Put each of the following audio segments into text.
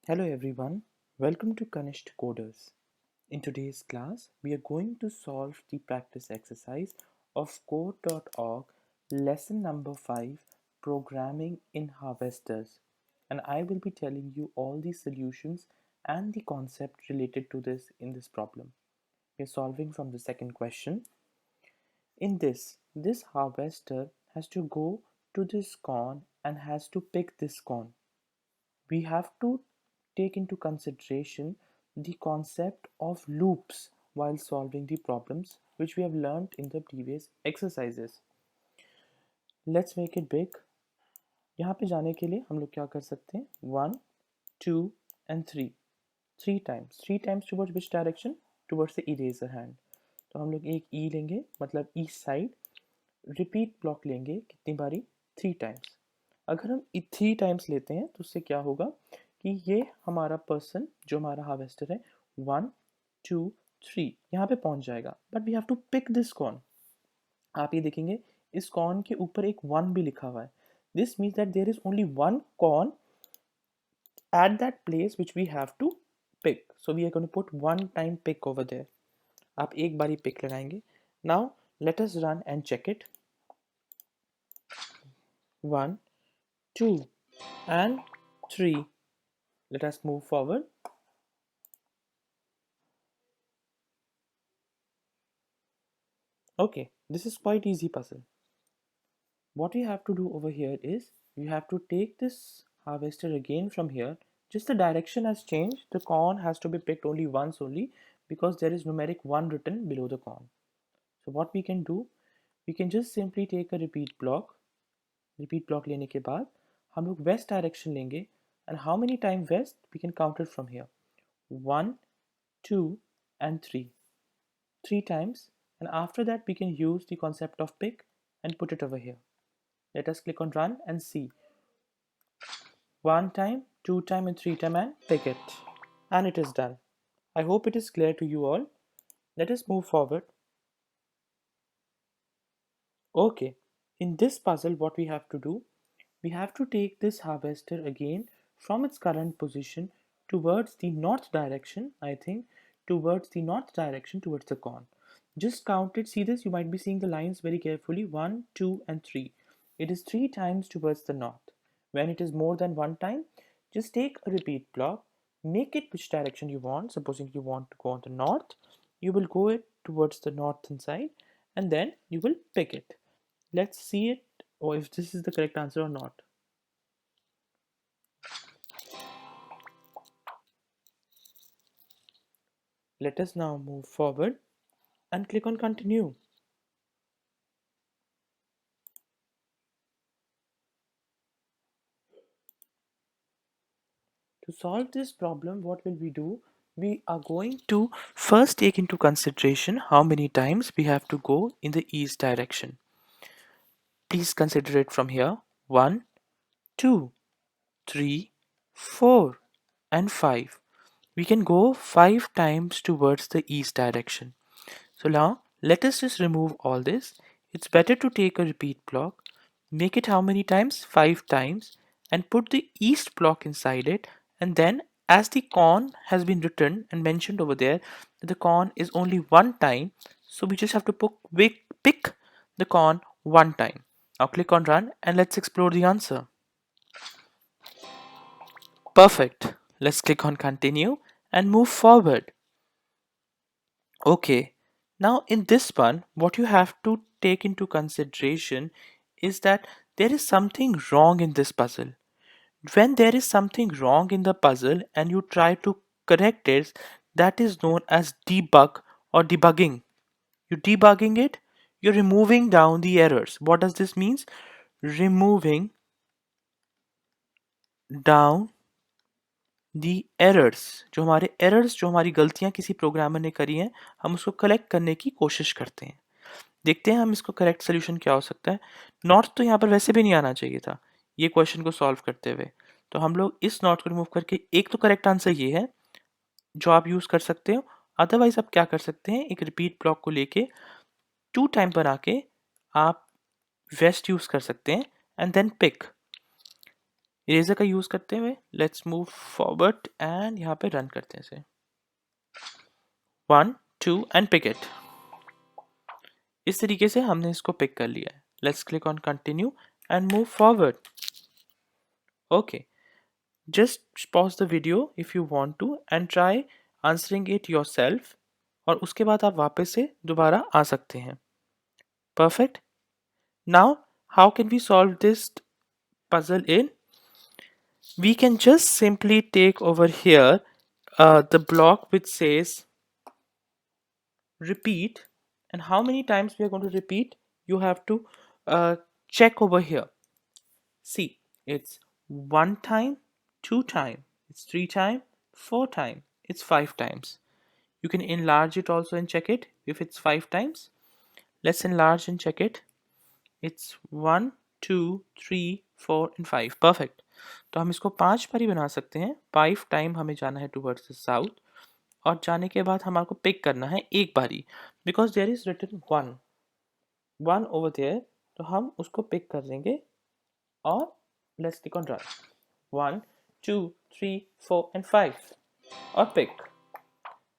Hello everyone, welcome to Kanishth Coders. In today's class, we are going to solve the practice exercise of code.org lesson number 5 Programming in Harvesters, and I will be telling you all the solutions and the concept related to this in this problem. We are solving from the second question. In this harvester has to go to this corn and has to pick this corn. We have to take into consideration the concept of loops while solving the problems which we have learned in the previous exercises. Let's make it big. यहाँ पे जाने के लिए हम लोग क्या कर सकते हैं 1, 2 and 3 3 times towards which direction? Towards the eraser hand. तो हम लोग एक ई लेंगे मतलब ईस्ट साइड, रिपीट ब्लॉक लेंगे कितनी बारी 3 टाइम्स. अगर हम 3 टाइम्स लेते हैं तो उससे क्या होगा कि ये हमारा पर्सन जो हमारा हार्वेस्टर है 1 2 3 यहाँ पे पहुंच जाएगा. But we have to pick this corn. आप ये देखेंगे इस कॉर्न के ऊपर एक 1 भी लिखा हुआ है. This means that there is only one corn at that place which we have to pick. So we are going to put one time pick over there. आप एक बारी pick लगाएंगे. Now let us run and check it. 1 2 and 3. Let us move forward. Okay, this is quite easy puzzle. What you have to do over here is you have to take this harvester again from here. Just the direction has changed. The corn has to be picked only once only because there is numeric 1 written below the corn. So what we can do, we can just simply take a repeat block. Repeat block लेने के बाद हम लोग west direction लेंगे. And how many times west? We can count it from here. 1, 2 and 3. 3 times, and after that we can use the concept of pick and put it over here. Let us click on run and see. 1 time, 2 time and 3 time and pick it. And it is done. I hope it is clear to you all. Let us move forward. Okay, in this puzzle what we have to do, we have to take this harvester again from its current position towards the north direction, I think, towards the north direction towards the corn. Just count it, see this, you might be seeing the lines very carefully, 1, 2 and 3. It is 3 times towards the north. When it is more than 1 time, just take a repeat block, make it which direction you want. Supposing you want to go on the north, you will go it towards the northern side and then you will pick it. Let's see it or if this is the correct answer or not. Let us now move forward and click on continue. To solve this problem, what will we do? We are going to first take into consideration how many times we have to go in the east direction. Please consider it from here. 1, 2, 3, 4 and 5. We can go 5 times towards the east direction. So now let us just remove all this. It's better to take a repeat block, make it how many times? 5 times, and put the east block inside it. And then as the corn has been written and mentioned over there, that the corn is only 1 time. So we just have to pick the corn 1 time. Now click on run and let's explore the answer. Perfect. Let's click on continue and move forward. Okay, now in this one, what you have to take into consideration is that there is something wrong in this puzzle. When there is something wrong in the puzzle and you try to correct it, that is known as debug or debugging. You're debugging it, you're removing down the errors. What does this mean? Removing down the errors. जो हमारे errors, जो हमारी गलतियां किसी programmer ने करी हैं, हम उसको कलेक्ट करने की कोशिश करते हैं. देखते हैं हम इसको करेक्ट सोल्यूशन क्या हो सकता है. नॉट तो यहाँ पर वैसे भी नहीं आना चाहिए था ये क्वेश्चन को सॉल्व करते हुए, तो हम लोग इस नॉट को रिमूव करके एक तो करेक्ट आंसर ये है जो आप यूज़ कर सकते हो. अदरवाइज आप क्या कर सकते हैं, एक रिपीट ब्लॉक को लेके 2 टाइम पर आके आप वेस्ट यूज़ कर सकते हैं एंड देन पिक. इरेजर का यूज करते हुए लेट्स मूव फॉरवर्ड एंड यहाँ पे रन करते हैं इसे 1 2 एंड पिक इट। इस तरीके से हमने इसको पिक कर लिया है। Let's click on continue and move forward. Okay, just pause the video if you want to and try answering it yourself, और उसके बाद आप वापस से दोबारा आ सकते हैं। Perfect. Now how can we solve this puzzle in? We can just simply take over here the block which says repeat, and how many times we are going to repeat, you have to check over here. See, it's 1 time, 2 time, it's 3 time, 4 time, it's 5 times. You can enlarge it also and check it if it's 5 times. Let's enlarge and check it. It's 1 2 3 4 and 5. Perfect. तो हम इसको 5 बारी बना सकते हैं। 5 time हमें जाना है टुवर्ड्स द साउथ, और जाने के बाद हमारे पिक करना है एक बारी, because there is written 1 over there, तो हम उसको पिक कर लेंगे और let's click on run 1 2 3 4 and 5 और पिक।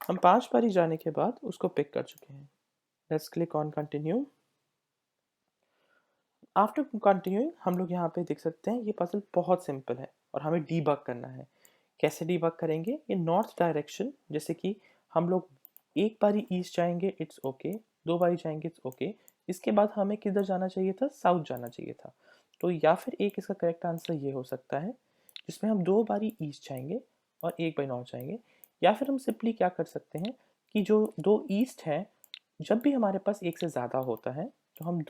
हम 5 बारी जाने के बाद उसको पिक कर चुके हैं। Let's click on continue. After continuing हम लोग यहाँ पे देख सकते हैं ये पजल बहुत सिंपल है और हमें डीबग करना है। कैसे डीबग करेंगे? ये नॉर्थ डायरेक्शन, जैसे कि हम लोग एक बारी ईस्ट जाएंगे इट्स ओके, 2 बारी जाएंगे इट्स ओके, इसके बाद हमें किधर जाना चाहिए था? साउथ जाना चाहिए था। तो या फिर एक इसका करेक्ट आंसर ये हो सकता है जिसमें हम 2 बारी ईस्ट जाएंगे और एक बारी नॉर्थ जाएंगे, या फिर हम सिंपली क्या कर सकते हैं कि जो 2 ईस्ट है, जब भी हमारे पास एक से ज़्यादा होता है तो हम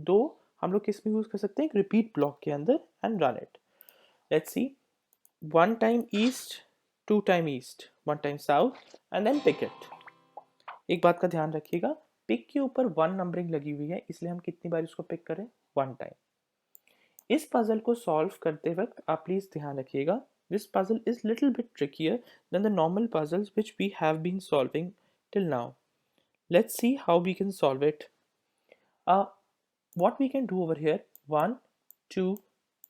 दो हम लोग किस में यूज कर सकते हैं? एक रिपीट ब्लॉक के अंदर and run it. Let's see, 1 time east, 2 time east, 1 time south and then pick it. एक बात का ध्यान रखिएगा, पिक के ऊपर 1 नंबरिंग लगी हुई है, इसलिए हम कितनी बार इसको पिक करें? 1 टाइम। इस पजल को सॉल्व करते वक्त आप प्लीज ध्यान रखिएगा, this puzzle is little bit trickier than the normal puzzles which we have been solving till now. Let's see how we can solve it. What we can do over here, 1 2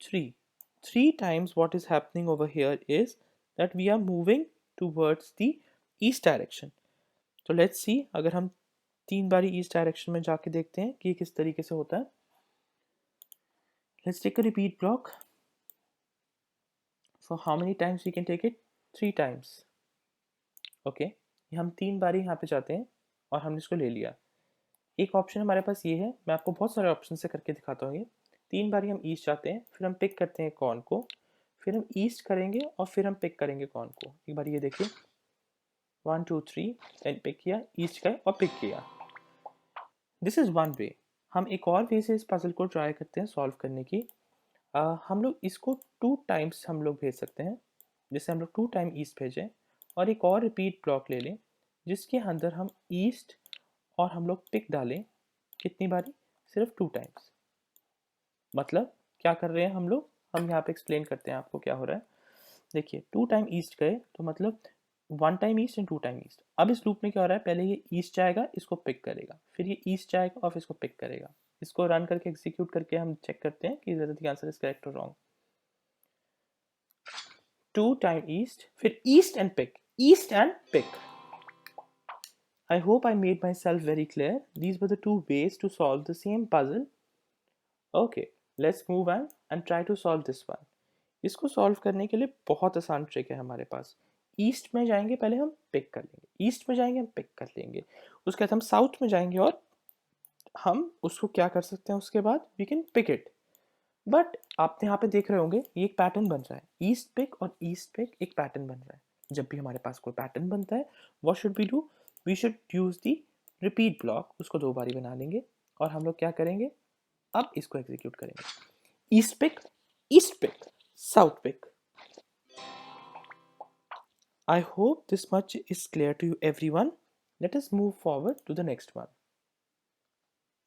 3 times what is happening over here is that we are moving towards the east direction. So let's see, अगर हम 3 बारी east direction में जाके देखते हैं कि किस तरीके से होता है। Let's take a repeat block. So how many times we can take it? 3 times. Okay, हम 3 बारी यहाँ पे जाते हैं और हमने इसको ले लिया। एक ऑप्शन हमारे पास ये है, मैं आपको बहुत सारे ऑप्शन से करके दिखाता हूँ। ये 3 बारी हम ईस्ट जाते हैं, फिर हम पिक करते हैं कॉर्न को, फिर हम ईस्ट करेंगे और फिर हम पिक करेंगे कॉर्न को। एक बार ये देखिए, 1 2 3 एंड पिक किया, ईस्ट गए और पिक किया। This is one way. हम एक और वे से इस पजल को ट्राई करते हैं सॉल्व करने की। हम लोग इसको 2 टाइम्स हम लोग भेज सकते हैं, जैसे हम लोग 2 टाइम ईस्ट भेजें और एक और रिपीट ब्लॉक ले लें जिसके अंदर हम ईस्ट और हम लोग पिक डालें। कितनी बारी? सिर्फ 2 टाइम्स। मतलब क्या कर रहे हैं हम लोग? हम यहाँ पे एक्सप्लेन करते हैं आपको क्या हो रहा है। देखिए, 2 टाइम ईस्ट गए तो मतलब 1 time east and 2 time east. अब इस लूप में क्या हो रहा है, पहले ये ईस्ट जाएगा, इसको पिक करेगा, फिर ये ईस्ट जाएगा और फिर इसको पिक करेगा। इसको रन करके एग्जीक्यूट करके हम चेक करते हैं कि द आंसर इज करेक्ट और रॉन्ग। 2 टाइम ईस्ट, फिर east and pick, east and pick. I hope I made myself very clear. These were the 2 ways to solve the same puzzle. Okay, let's move on and try to solve this one. इसको solve करने के लिए बहुत आसान trick है हमारे पास। East में जाएंगे, पहले हम पिक कर लेंगे, ईस्ट में जाएंगे हम पिक कर लेंगे, उसके बाद हम साउथ में जाएंगे और हम उसको क्या कर सकते हैं, उसके बाद we can pick it. But आप यहाँ पे देख रहे होंगे ये एक पैटर्न बन रहा है, ईस्ट पिक और ईस्ट पिक एक पैटर्न बन रहा है। जब भी हमारे पास कोई पैटर्न बनता है, what should we do? We should use the repeat block, उसको 2 बारी बना लेंगे और हम लोग क्या करेंगे, अब इसको एग्जीक्यूट करेंगे। East pick, south pick. I hope this much is clear to you everyone. Let us move forward to the next one.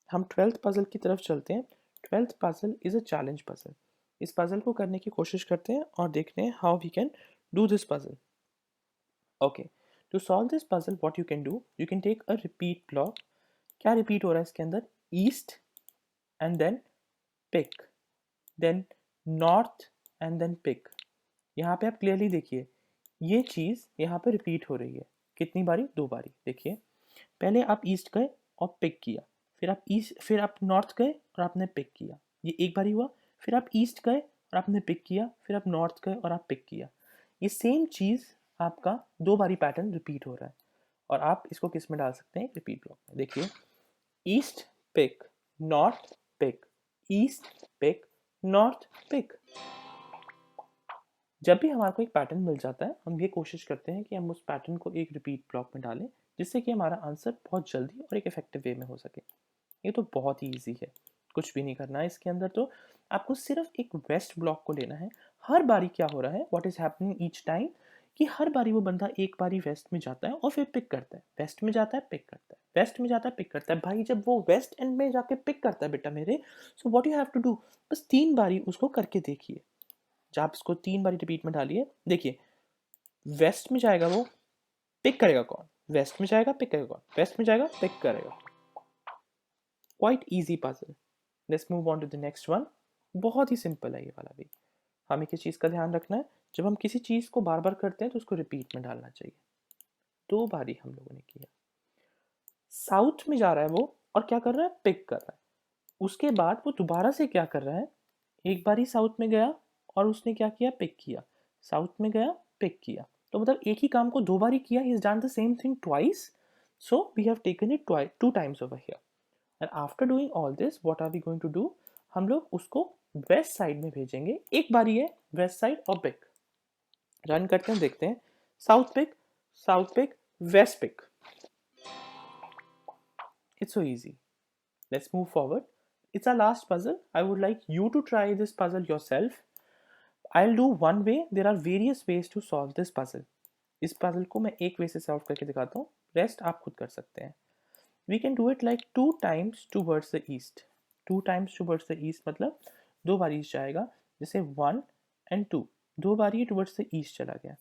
हम 12th puzzle की तरफ चलते हैं। 12th puzzle is a challenge puzzle. इस puzzle को करने की कोशिश करते हैं और देखते हैं how we can do this puzzle. Okay, to solve this puzzle what you can do, you can take a repeat block. क्या repeat हो रहा है इसके अंदर? East and then pick, then north and then pick. यहाँ पे आप clearly देखिए ये चीज़ यहाँ पे रिपीट हो रही है। कितनी बारी? 2 बारी। देखिए पहले आप ईस्ट गए और पिक किया, फिर आप नॉर्थ गए और आपने पिक किया, ये एक बारी हुआ। फिर आप ईस्ट गए और आपने पिक किया, फिर आप नॉर्थ गए और आप पिक किया। ये सेम चीज़ आपका 2 बारी पैटर्न रिपीट हो रहा है। और आप इसको किस में डाल सकते हैं? रिपीट ब्लॉक में। देखिए east pick, north pick, east pick, north pick. जब भी हमारे को एक पैटर्न मिल जाता है हम ये कोशिश करते हैं कि हम उस पैटर्न को एक रिपीट ब्लॉक में डालें, जिससे कि हमारा आंसर बहुत जल्दी और एक इफेक्टिव वे में हो सके। ये तो बहुत ही ईजी है, कुछ भी नहीं करना है इसके अंदर। तो आपको सिर्फ एक वेस्ट ब्लॉक को लेना है। हर बारी क्या हो रहा है, what is happening each time, कि हर बारी वो बंदा एक बारी वेस्ट में जाता है और फिर पिक करता है, वेस्ट में जाता है पिक करता है, वेस्ट में जाता है पिक करता है। भाई जब वो वेस्ट एंड में जाके पिक करता है बेटा मेरे, so what you have to do, बस 3 बारी उसको करके देखिए। जब आप इसको 3 बारी रिपीट में डालिए, देखिए वेस्ट में जाएगा वो, पिक करेगा कौन? वेस्ट में जाएगा पिक करेगा कौन? वेस्ट में जाएगा पिक करेगा। Quite easy puzzle. Let's move on to the next one. बहुत ही सिंपल है ये वाला भी। हमें किस चीज़ का ध्यान रखना है, जब हम किसी चीज़ को बार बार करते हैं तो उसको रिपीट में डालना चाहिए। 2 बारी हम लोगों ने किया। साउथ में जा रहा है वो और क्या कर रहा है? पिक कर रहा है। उसके बाद वो दोबारा से क्या कर रहा है, एक बारी साउथ में गया और उसने क्या किया? पिक किया। साउथ में गया पिक किया। तो मतलब एक ही काम को 2 बारी किया। He is done the same thing twice, so we have taken it 2 times over here. And after doing all this what are we going to do, हम लोग उसको वेस्ट साइड में भेजेंगे। एक बारी है वेस्ट साइड और पिक। रन करते हैं, देखते हैं। South pick, west pick. It's so easy. Let's move forward. It's our last puzzle. I would like you to try this puzzle yourself. I'll do one way. There are various ways to solve this puzzle. इस puzzle को मैं एक वे से solve करके दिखाता हूँ, rest आप खुद कर सकते हैं। We can do it like 2 times towards the east. 2 times towards the east मतलब 2 बार ईस्ट जाएगा, जैसे 1 and 2, 2 बार ये towards the east चला गया।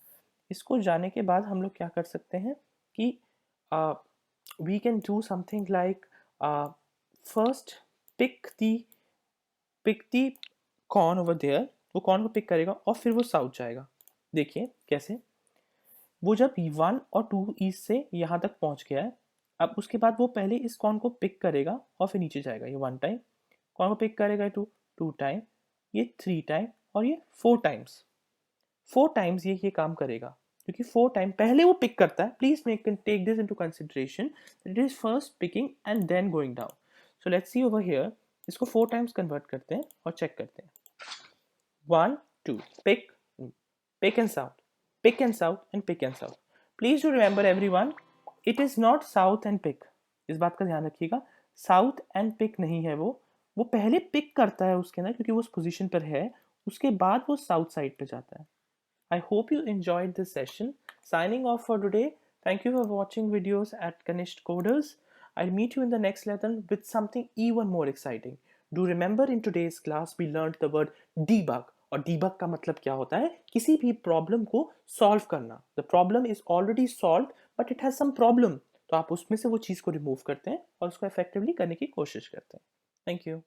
इसको जाने के बाद हम लोग क्या कर सकते हैं कि we can do something like first pick the corn over there। वो कॉर्न को पिक करेगा और फिर वो साउथ जाएगा। देखिए कैसे, वो जब 1 और 2 ईस्ट से यहाँ तक पहुँच गया है, अब उसके बाद वो पहले इस कॉर्न को पिक करेगा और फिर नीचे जाएगा। ये 1 टाइम, कॉर्न को पिक करेगा 2 टाइम, ये 3 टाइम और ये 4 टाइम्स। 4 टाइम्स ये काम करेगा, क्योंकि 4 टाइम पहले वो पिक करता है। Please take this into consideration, it is first picking and then going down. So let's see over here, इसको 4 टाइम्स कन्वर्ट करते हैं और चेक करते हैं। 1 2 pick, pick and south, pick and south and pick and south. Please do remember everyone, it is not south and pick. इस बात का ध्यान रखिएगा, साउथ एंड पिक नहीं है। वो पहले पिक करता है उसके अंदर, क्योंकि वो उस पोजीशन पर है, उसके बाद वो साउथ साइड पे जाता है। I hope you enjoyed this session. Signing off for today. Thank you for watching videos at Kanishk Coders. I'll meet you in the next lesson with something even more exciting. Do remember in today's class we learned the word debug. और debug का मतलब क्या होता है? किसी भी problem को solve करना। The problem is already solved but it has some problem. तो आप उसमें से वो चीज़ को रिमूव करते हैं और उसको इफेक्टिवली करने की कोशिश करते हैं। Thank you.